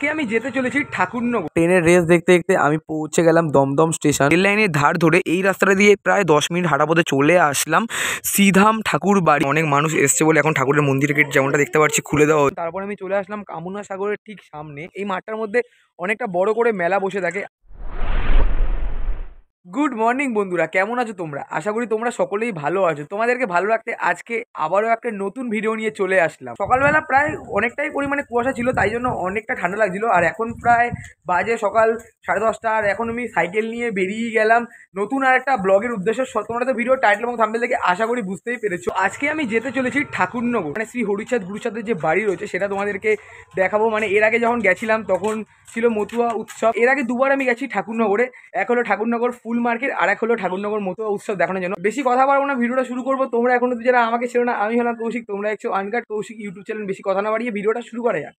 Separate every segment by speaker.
Speaker 1: আজকে আমি যেতে চলেছি ঠাকুরনগর। ট্রেনের রেস দেখতে দেখতে আমি পৌঁছে গেলাম দমদম স্টেশন। রেল লাইনের ধার ধরে এই রাস্তাটা দিয়ে প্রায় 10 মিনিট হাঁটা পথে চলে আসলাম শ্রীধাম ঠাকুর বাড়ি। অনেক মানুষ এসছে বলে এখন ঠাকুরের মন্দিরের গেট যেমনটা দেখতে পাচ্ছি খুলে দেওয়া। তারপরে আমি চলে আসলাম কামুনা সাগরের ঠিক সামনে। এই মাঠটার মধ্যে অনেকটা বড় করে মেলা বসে থাকে। গুড মর্নিং বন্ধুরা, কেমন আছো তোমরা? আশা করি তোমরা সকলেই ভালো আছো। তোমাদেরকে ভালো রাখতে আজকে আবারও একটা নতুন ভিডিও নিয়ে চলে আসলাম। সকালবেলা প্রায় অনেকটাই পরিমাণে কুয়াশা ছিল, তাই জন্য অনেকটা ঠান্ডা লাগছিল। আর এখন প্রায় বাজে সকাল 10:30। আর এখন আমি সাইকেল নিয়ে বেরিয়ে গেলাম নতুন আর একটা ব্লগের উদ্দেশ্যে। তোমরা তো ভিডিও টাইটেল এবং থাম্বনেল দেখে আশা করি বুঝতেই পেরেছো। আজকে আমি যেতে চলেছি ঠাকুরনগর, মানে শ্রী হরিচাঁদ গুরুচাঁদের যে বাড়ি রয়েছে সেটা তোমাদেরকে দেখাবো। মানে এর আগে যখন গেছিলাম তখন ছিল মতুয়া উৎসব। এর আগে দুবার আমি গেছি ঠাকুরনগরে। এক হলো ঠাকুরনগর ফুল মার্কেট, আর এক হলো ঠাকুরনগর মতুয়া উৎসব দেখানোর জন্য। বেশি কথা বলবো না, ভিডিওটা শুরু করবো। তোমরা এখনো যারা আমাকে ছিল না, আমি হলাম কৌশিক, তোমরা একটু আনকাট কৌশিক ইউটিউব চ্যানেল। বেশি কথা না বাড়িয়ে ভিডিওটা শুরু করা যাক।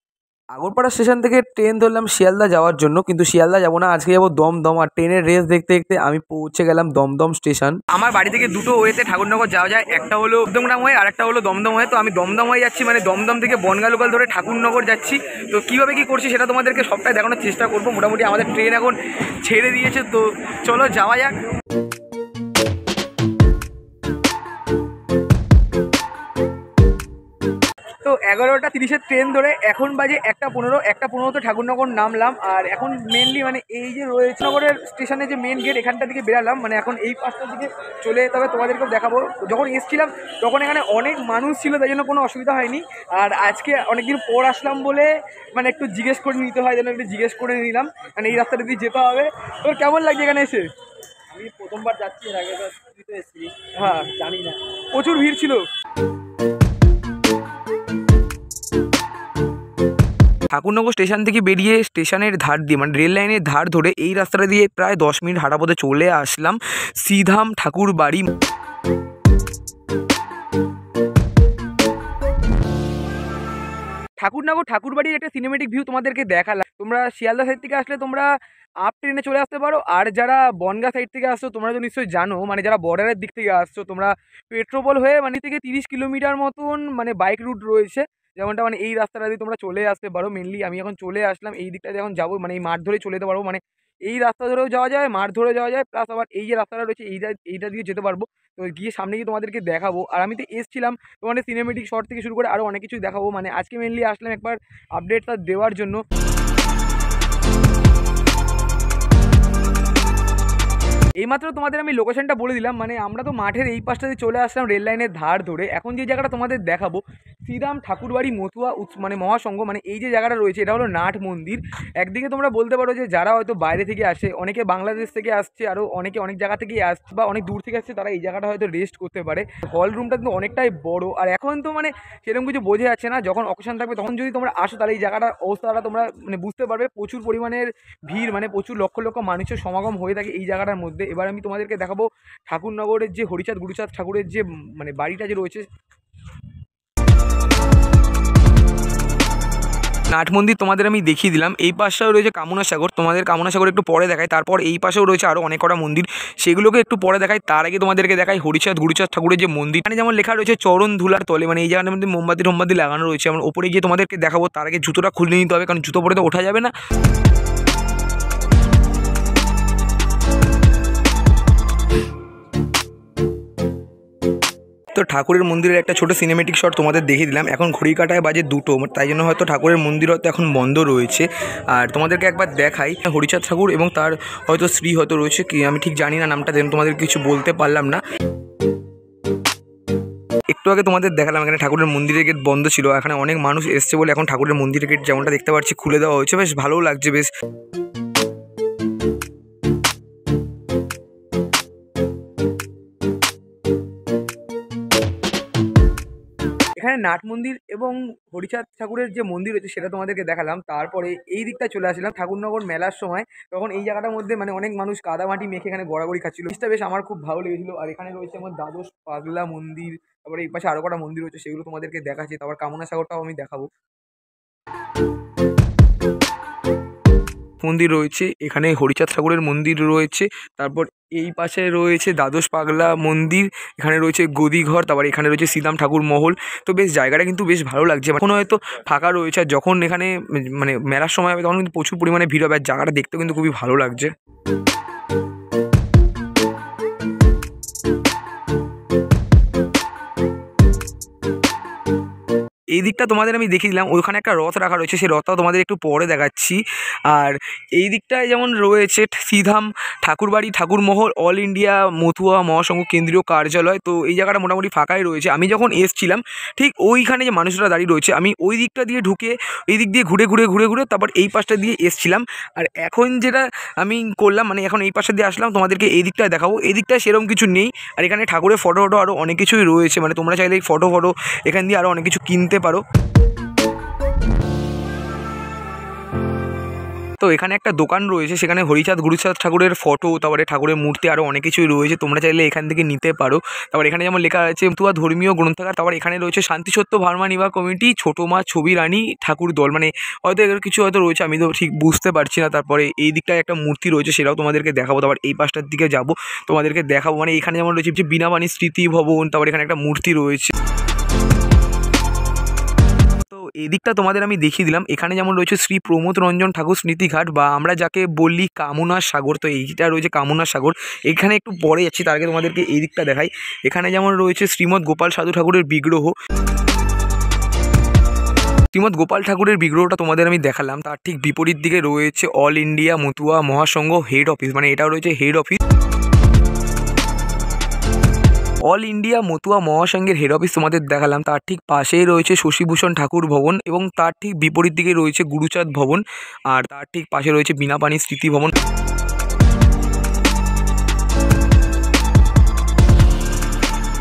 Speaker 1: আগরপাড়া স্টেশন থেকে ট্রেন ধরলাম শিয়ালদা যাওয়ার জন্য, কিন্তু শিয়ালদা যাবো না, আজকে যাবো দমদম। আর ট্রেনের রেস দেখতে দেখতে আমি পৌঁছে গেলাম দমদম স্টেশন। আমার বাড়ি থেকে দুটো ওয়েতে ঠাকুরনগর যাওয়া যায়, একটা হলো উদ্যমগ্রাম হয়ে আর একটা হলো দমদম হয়ে। তো আমি দমদম হয়ে যাচ্ছি, মানে দমদম থেকে বনগা লোকাল ধরে ঠাকুরনগর যাচ্ছি। তো কীভাবে কী করছি সেটা তোমাদেরকে সবটাই দেখানোর চেষ্টা করবো। মোটামুটি আমাদের ট্রেন এখন ছেড়ে দিয়েছে, তো চলো যাওয়া যাক। তো 11:30 ট্রেন ধরে এখন বাজে 1:15। 1:15 ঠাকুরনগর নামলাম। আর এখন মেনলি মানে এই যে রয়েছে নগরের স্টেশনে যে মেন গেট, এখানটা থেকে বেরালাম। মানে এখন এই পাশটার দিকে চলে যেতে হবে। তোমাদেরকেও দেখাবো। যখন এসেছিলাম তখন এখানে অনেক মানুষ ছিল, তাই জন্য কোনো অসুবিধা হয়নি। আর আজকে অনেকদিন পর আসলাম বলে মানে একটু জিজ্ঞেস করে নিতে হয়, যেন একটু জিজ্ঞেস করে নিলাম। মানে এই রাস্তাটা দিয়ে যেতে হবে। তোর কেমন লাগছে এখানে এসে?
Speaker 2: আমি প্রথমবার যাচ্ছি, এর আগে এসেছি।
Speaker 1: হ্যাঁ,
Speaker 2: জানি না,
Speaker 1: প্রচুর ভিড় ছিল। ঠাকুরনগর স্টেশন থেকে বেরিয়ে স্টেশনের ধার দিয়ে মানে রেল লাইনের ধার ধরে এই রাস্তাটা দিয়ে প্রায় 10 মিনিট হাঁটা পথে চলে আসলাম শ্রীধাম ঠাকুর বাড়ি। ঠাকুরনগর ঠাকুরবাড়ির একটা সিনেমেটিক ভিউ তোমাদেরকে দেখালাম। তোমরা শিয়ালদা সাইড থেকে আসলে তোমরা আপ ট্রেনে চলে আসতে পারো। আর যারা বনগাঁ সাইড থেকে আসছো তোমরা তো নিশ্চয়ই জানো, মানে যারা বর্ডারের দিক থেকে আসছো তোমরা পেট্রোপোল হয়ে মানে থেকে 30 কিলোমিটার মতন মানে বাইক রুট রয়েছে। যেমনটা মানে এই রাস্তাটা দিয়ে তোমরা চলে আসতে পারো। মেনলি আমি এখন চলে আসলাম এই দিকটাতে, এখন যাবো মানে এই মাঠ ধরে চলে যেতে পারবো। মানে এই রাস্তা ধরেও যাওয়া যায়, মাঠ ধরে যাওয়া যায়, প্লাস আবার এই যে রাস্তাটা রয়েছে এইটা দিয়ে যেতে পারবো। তো গিয়ে সামনে গিয়ে তোমাদেরকে দেখাবো। আর আমি তো এসছিলাম তোমাদের সিনেমেটিক শট থেকে শুরু করে আরও অনেক কিছু দেখাবো। মানে আজকে মেনলি আসলাম একবার আপডেটটা দেওয়ার জন্য। এইমাত্র তোমাদের আমি লোকেশনটা বলে দিলাম। মানে আমরা তো মাঠের এই পাশটাতে চলে আসলাম রেল লাইনের ধার ধরে। এখন যে জায়গাটা তোমাদের দেখাবো শ্রীরাম ঠাকুরবাড়ি মতুয়া মানে মহাসংঘ, মানে এই যে জায়গাটা রয়েছে এটা হলো নাট মন্দির। একদিকে তোমরা বলতে পারো যে যারা হয়তো বাইরে থেকে আসে, অনেকে বাংলাদেশ থেকে আসছে, আরও অনেকে অনেক জায়গা থেকেই আসছে বা অনেক দূর থেকে আসছে, তারা এই জায়গাটা হয়তো রেস্ট করতে পারে। হল রুমটা কিন্তু অনেকটাই বড়। আর এখন তো মানে সেরকম কিছু বোঝা যাচ্ছে না, যখন অকেশন থাকবে তখন যদি তোমরা আসো তাহলে এই জায়গাটার অবস্থাটা তোমরা মানে বুঝতে পারবে। প্রচুর পরিমাণের ভিড়, মানে প্রচুর লক্ষ লক্ষ মানুষের সমাগম হয়ে থাকে এই জায়গাটার মধ্যে। এবার আমি তোমাদেরকে দেখাবো ঠাকুরনগরের যে হরিচাঁদ গুরুচাঁদ ঠাকুরের যে মানে বাড়িটা যে রয়েছে। নাট মন্দির তোমাদের আমি দেখিয়ে দিলাম। এই পাশটাও রয়েছে কামনা সাগর, তোমাদের কামনা সাগর একটু পরে দেখায়। তারপর এই পাশেও রয়েছে আরও অনেক কটা মন্দির, সেগুলোকে একটু পরে দেখায়। তার আগে তোমাদেরকে দেখায় হরিচাঁদ গুরুচাঁদ ঠাকুরের যে মন্দির। মানে যেমন লেখা রয়েছে চরণ ধুলার তলে, মানে এই জায়গাটার মধ্যে মোমবাতি লাগানো রয়েছে। আমার ওপরে গিয়ে তোমাদেরকে দেখাবো। তার আগে জুতোটা খুলে নিতে হবে, কারণ জুতো পরে তো ওঠা যাবে না। তো ঠাকুরের মন্দিরের একটা ছোটো সিনেমেটিক শট তোমাদের দেখিয়ে দিলাম। এখন ঘড়ি কাটায় বাজে 2টো, তাই জন্য হয়তো ঠাকুরের মন্দির হয়তো এখন বন্ধ রয়েছে। আর তোমাদেরকে একবার দেখাই হরিচাঁদ ঠাকুর এবং তার হয়তো স্ত্রী হয়তো রয়েছে কি, আমি ঠিক জানি না নামটা, দেন তোমাদের কিছু বলতে পারলাম না। একটু আগে তোমাদের দেখালাম এখানে ঠাকুরের মন্দিরের গেট বন্ধ ছিল, এখানে অনেক মানুষ এসছে বলে এখন ঠাকুরের মন্দিরের গেট যেমনটা দেখতে পাচ্ছি খুলে দেওয়া হয়েছে। বেশ ভালোও লাগছে বেশ। এখানে নাট মন্দির এবং হরিচাঁদ ঠাকুরের যে মন্দির রয়েছে সেটা তোমাদেরকে দেখালাম। তারপরে এই দিকটা চলে আসলাম ঠাকুরনগর মেলার সময়। তখন এই জায়গাটার মধ্যে মানে অনেক মানুষ কাদামাটি মেখে এখানে গড়াগড়ি খাচ্ছিল। জিনিসটা বেশ আমার খুব ভালো লেগেছিল। আর এখানে রয়েছে আমার দ্বাদশ পাগলা মন্দির, তারপরে এই পাশে আরও কটা মন্দির রয়েছে, সেগুলো তোমাদেরকে দেখাচ্ছি। তারপর কামনা সাগরটাও আমি দেখাবো। মন্দির রয়েছে, এখানে হরিচাঁদ ঠাকুরের মন্দির রয়েছে, তারপর এই পাশে রয়েছে দ্বাদশ পাগলা মন্দির, এখানে রয়েছে গদিঘর, তারপর এখানে রয়েছে শ্রীরাম ঠাকুর মহল। তো বেশ জায়গাটা কিন্তু বেশ ভালো লাগছে। এখন হয়তো ফাঁকা রয়েছে, আর যখন এখানে মানে মেলার সময় হবে তখন কিন্তু প্রচুর পরিমাণে ভিড় হবে, আর জায়গাটা দেখতেও কিন্তু খুবই ভালো লাগছে। এই দিকটা তোমাদের আমি দেখিয়ে দিলাম, ওইখানে একটা রথ রাখা রয়েছে, সেই রথটাও তোমাদের একটু পরে দেখাচ্ছি। আর এই দিকটায় যেমন রয়েছে শ্রীধাম ঠাকুরবাড়ি ঠাকুরমহল অল ইন্ডিয়া মতুয়া মহাসংঘ কেন্দ্রীয় কার্যালয়। তো এই জায়গাটা মোটামুটি ফাঁকাই রয়েছে। আমি যখন এসছিলাম ঠিক ওইখানে যে মানুষরা দাঁড়িয়ে রয়েছে, আমি ওই দিকটা দিয়ে ঢুকে এই দিক দিয়ে ঘুরে ঘুরে ঘুরে ঘুরে তারপর এই পাশটা দিয়ে এসছিলাম। আর এখন যেটা আমি করলাম, মানে এখন এই পাশটা দিয়ে আসলাম, তোমাদেরকে এই দিকটায় দেখাবো। এই দিকটায় সেরকম কিছু নেই, আর এখানে ঠাকুরের ফটো ফটো আরও অনেক কিছুই রয়েছে, মানে তোমরা চাইলে এই ফটো এখান দিয়ে আরও অনেক কিছু কিনতে পারো। তো এখানে একটা দোকান রয়েছে, সেখানে হরিচাঁদ গুরুচাঁদ ঠাকুরের ফটো, তারপরে ঠাকুরের মূর্তি আরও অনেক কিছুই রয়েছে, তোমরা চাইলে এখান থেকে নিতে পারো। তারপর এখানে যেমন লেখা আছে মতুয়া ধর্মীয় গ্রন্থাগার, তারপর এখানে রয়েছে শান্তিসত্য ভার্মা নিবা কমিটি ছোটো মা ছবি রানী ঠাকুর দল, মানে হয়তো এর কিছু হয়তো রয়েছে, আমি তো ঠিক বুঝতে পারছি না। তারপরে এই দিকটায় একটা মূর্তি রয়েছে, সেটাও তোমাদেরকে দেখাবো। তারপর এই পাশটার দিকে যাব, তোমাদেরকে দেখাবো। মানে এখানে যেমন রয়েছে বীণাপাণি স্মৃতি ভবন, তারপর এখানে একটা মূর্তি রয়েছে। তো এই দিকটা তোমাদের আমি দেখিয়ে দিলাম। এখানে যেমন রয়েছে শ্রী প্রমোদ রঞ্জন ঠাকুর স্মৃতিঘাট, বা আমরা যাকে বলি কামনার সাগর। তো এইটা রয়েছে কামনার সাগর, এখানে একটু পরে যাচ্ছি, তার আগে তোমাদেরকে এই দিকটা দেখাই। এখানে যেমন রয়েছে শ্রীমৎ গোপাল সাধু ঠাকুরের বিগ্রহ। শ্রীমৎ গোপাল ঠাকুরের বিগ্রহটা তোমাদের আমি দেখালাম, তার ঠিক বিপরীত দিকে রয়েছে all India Matua Mahasangha head office, মানে এটাও রয়েছে head office. All India Matua মহাসংঘের হেড অফিস তোমাদের দেখালাম, তার ঠিক পাশেই রয়েছে শশীভূষণ ঠাকুর ভবন, এবং তার ঠিক বিপরীত দিকে রয়েছে গুরুচাঁদ ভবন, আর তার ঠিক পাশে রয়েছে বীণাপাণি স্মৃতি ভবন।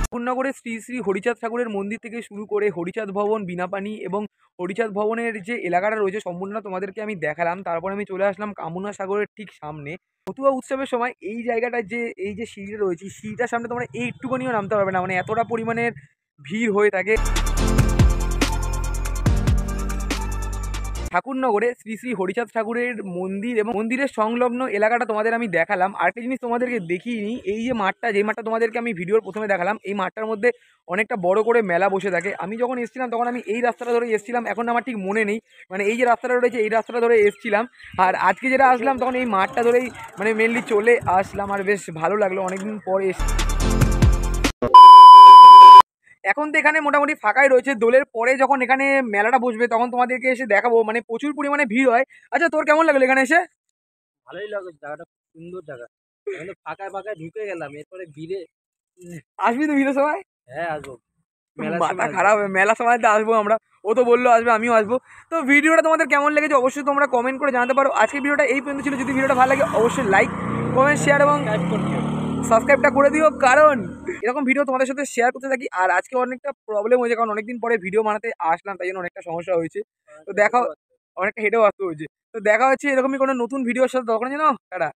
Speaker 1: ঠাকুরনগরে শ্রী শ্রী হরিচাঁদ ঠাকুরের মন্দির থেকে শুরু করে হরিচাঁদ ভবন, বীণাপাণি এবং হরিচাঁদ ভবনের যে এলাকাটা রয়েছে সম্পূর্ণ তোমাদেরকে আমি দেখালাম। তারপর আমি চলে আসলাম কামনা সাগরের ঠিক সামনে। মতুয়া উৎসবের সময় এই জায়গাটায় যে এই যে সিঁড়িটা রয়েছে, সিঁড়িটার সামনে তোমরা এইটুকুনিও নামতে পারবে না, মানে এতটা পরিমাণের ভিড় হয়ে থাকে। ঠাকুরনগরে শ্রী শ্রী হরিচাঁদ ঠাকুরের মন্দির এবং মন্দিরের সংলগ্ন এলাকাটা তোমাদের আমি দেখালাম। আরেকটা জিনিস তোমাদেরকে দেখিয়ে, এই যে মাঠটা, যে মাঠটা তোমাদেরকে আমি ভিডিওর প্রথমে দেখালাম, এই মাঠটার মধ্যে অনেকটা বড় করে মেলা বসে থাকে। আমি যখন এসেছিলাম তখন আমি এই রাস্তাটা ধরে এসেছিলাম, এখন আমার ঠিক মনে নেই, মানে এই যে রাস্তাটা রয়েছে এই রাস্তাটা ধরে এসেছিলাম। আর আজকে যেটা আসলাম তখন এই মাঠটা ধরেই মানে মেনলি চলে আসলাম, আর বেশ ভালো লাগলো অনেকদিন পরে এসে। এখন তো এখানে মোটামুটি ফাঁকাই রয়েছে, দোলের পরে যখন এখানে মেলাটা বসবে তখন তোমাদেরকে এসে দেখাবো, মানে প্রচুর পরিমাণে ভিড় হয়। আচ্ছা, তোর কেমন লাগলো এখানে এসে?
Speaker 2: ভালোই লাগলো, জায়গাটা খুব সুন্দর জায়গা। এখন তো ফাঁকায় ফাঁকায় ঢুকে গেলাম, এরপরে ভিড়ে
Speaker 1: আসবি তো ভিড়ের সময়?
Speaker 2: হ্যাঁ আসবো, মেলার
Speaker 1: মাথা
Speaker 2: সময় আসবো।
Speaker 1: খারাপ হবে, মেলার সময় তো আসবো আমরা, ও তো বললো আসবে, আমিও আসবো। তো ভিডিওটা তোমাদের কেমন লেগেছে অবশ্যই তোমরা কমেন্ট করে জানাতে পারো। আজকে ভিডিওটা এই পর্যন্ত ছিল, যদি ভিডিওটা ভালো লাগে অবশ্যই লাইক কমেন্ট শেয়ার এবং
Speaker 2: সাবস্ক্রাইব করতে হবে।
Speaker 1: সাবস্ক্রাইবটা করে দিও, কারণ এরকম ভিডিও তোমাদের সাথে শেয়ার করতে থাকি। আর আজকে অনেকটা প্রবলেম হয়েছে, কারণ অনেকদিন পরে ভিডিও বানাতে আসলাম, তাই জন্য অনেকটা সমস্যা হয়েছে। তো দেখা, অনেকটা হেঁটেও আসতে হয়েছে। তো দেখা হচ্ছে এরকমই কোনো নতুন ভিডিওর সাথে, তখন জানো টাটা।